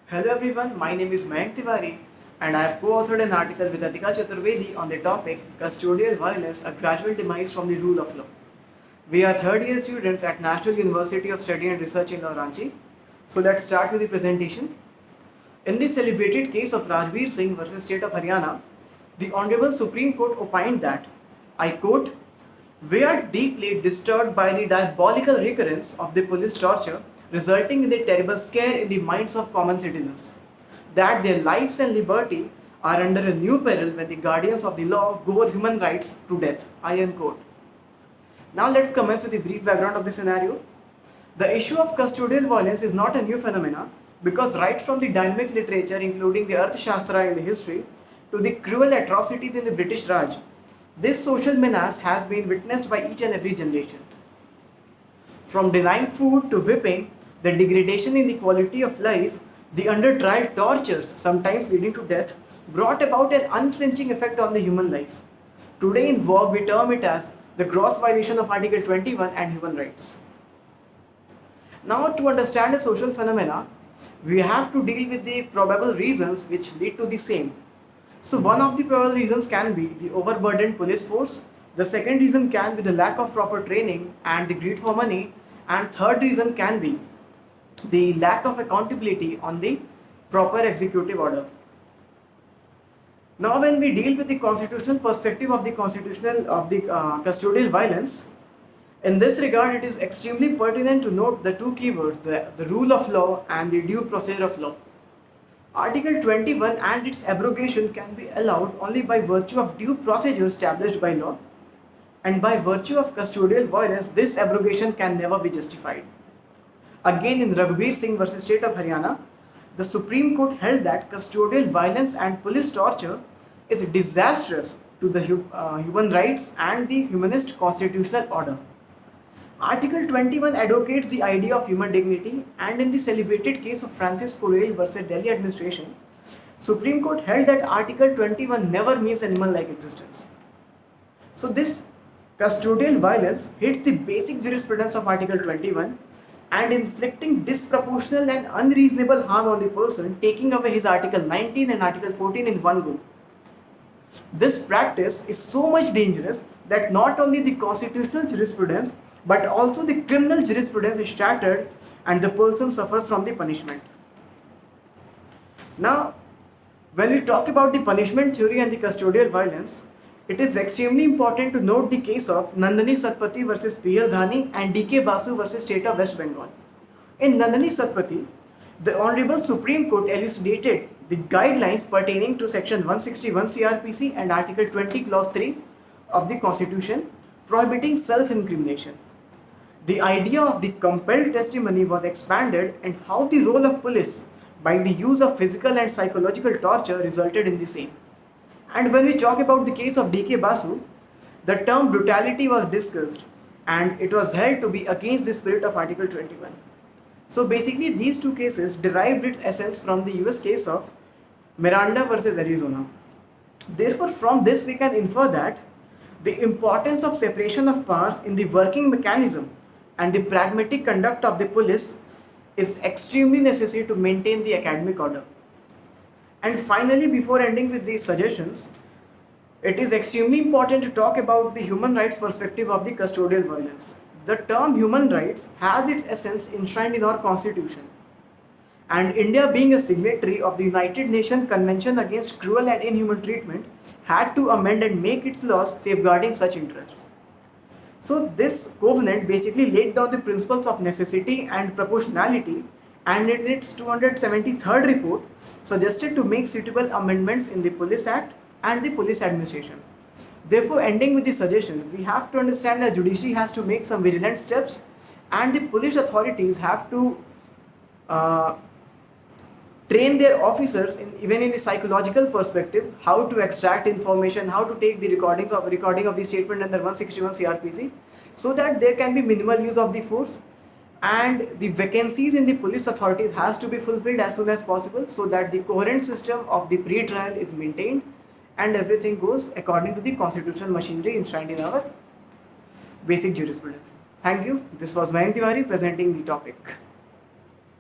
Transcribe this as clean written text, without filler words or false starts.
Hello everyone, my name is Mayank Tiwari and I have co-authored an article with Atika Chaturvedi on the topic Custodial Violence, a Gradual Demise from the Rule of Law. We are third year students at National University of Study and Research in Ranchi. So let's start with the presentation. In the celebrated case of Rajbir Singh versus State of Haryana, the Honorable Supreme Court opined that, I quote, we are deeply disturbed by the diabolical recurrence of the police torture resulting in the terrible scare in the minds of common citizens, that their lives and liberty are under a new peril when the guardians of the law gore human rights to death. I unquote. Now let's commence with the brief background of the scenario. The issue of custodial violence is not a new phenomenon because right from the dynamic literature including the Arthashastra in the history to the cruel atrocities in the British Raj, this social menace has been witnessed by each and every generation. From denying food to whipping, the degradation in the quality of life, the under trial tortures, sometimes leading to death, brought about an unflinching effect on the human life. Today in vogue, we term it as the gross violation of Article 21 and human rights. Now, to understand a social phenomena, we have to deal with the probable reasons which lead to the same. So, one of the probable reasons can be the overburdened police force. The second reason can be the lack of proper training and the greed for money. And third reason can be the lack of accountability on the proper executive order. Now, when we deal with the constitutional perspective of the custodial violence, in this regard, it is extremely pertinent to note the two keywords, the rule of law and the due procedure of law. Article 21 and its abrogation can be allowed only by virtue of due procedure established by law, and by virtue of custodial violence, this abrogation can never be justified. Again, in Rajbir Singh versus State of Haryana, the Supreme Court held that custodial violence and police torture is disastrous to the human rights and the humanist constitutional order. Article 21 advocates the idea of human dignity, and in the celebrated case of Francis Corail versus Delhi administration, Supreme Court held that Article 21 never means animal-like existence. So this custodial violence hits the basic jurisprudence of Article 21 and inflicting disproportional and unreasonable harm on the person, taking away his Article 19 and Article 14 in one go. This practice is so much dangerous that not only the constitutional jurisprudence but also the criminal jurisprudence is shattered and the person suffers from the punishment. Now, when we talk about the punishment theory and the custodial violence, it is extremely important to note the case of Nandini Satpathy versus P.L. Dhani and D.K. Basu versus State of West Bengal. In Nandini Satpathy, the Honorable Supreme Court elucidated the guidelines pertaining to Section 161 CRPC and Article 20 Clause 3 of the Constitution prohibiting self-incrimination. The idea of the compelled testimony was expanded and how the role of police by the use of physical and psychological torture resulted in the same. And when we talk about the case of D.K. Basu, the term brutality was discussed and it was held to be against the spirit of Article 21. So basically these two cases derived its essence from the US case of Miranda versus Arizona. Therefore, from this we can infer that the importance of separation of powers in the working mechanism and the pragmatic conduct of the police is extremely necessary to maintain the academic order. And finally, before ending with these suggestions, it is extremely important to talk about the human rights perspective of the custodial violence. The term human rights has its essence enshrined in our constitution. And India, being a signatory of the United Nations Convention Against Cruel and Inhuman Treatment, had to amend and make its laws safeguarding such interests. So this covenant basically laid down the principles of necessity and proportionality, and in its 273rd report suggested to make suitable amendments in the Police Act and the police administration. Therefore, ending with the suggestion, we have to understand that judiciary has to make some vigilant steps and the police authorities have to train their officers even in the psychological perspective, how to extract information, how to take the recording of the statement under 161 CRPC, so that there can be minimal use of the force, and the vacancies in the police authorities has to be fulfilled as soon as possible, so that the coherent system of the pre-trial is maintained and everything goes according to the constitutional machinery enshrined in our basic jurisprudence. Thank you. This was Mayank Tiwari presenting the topic.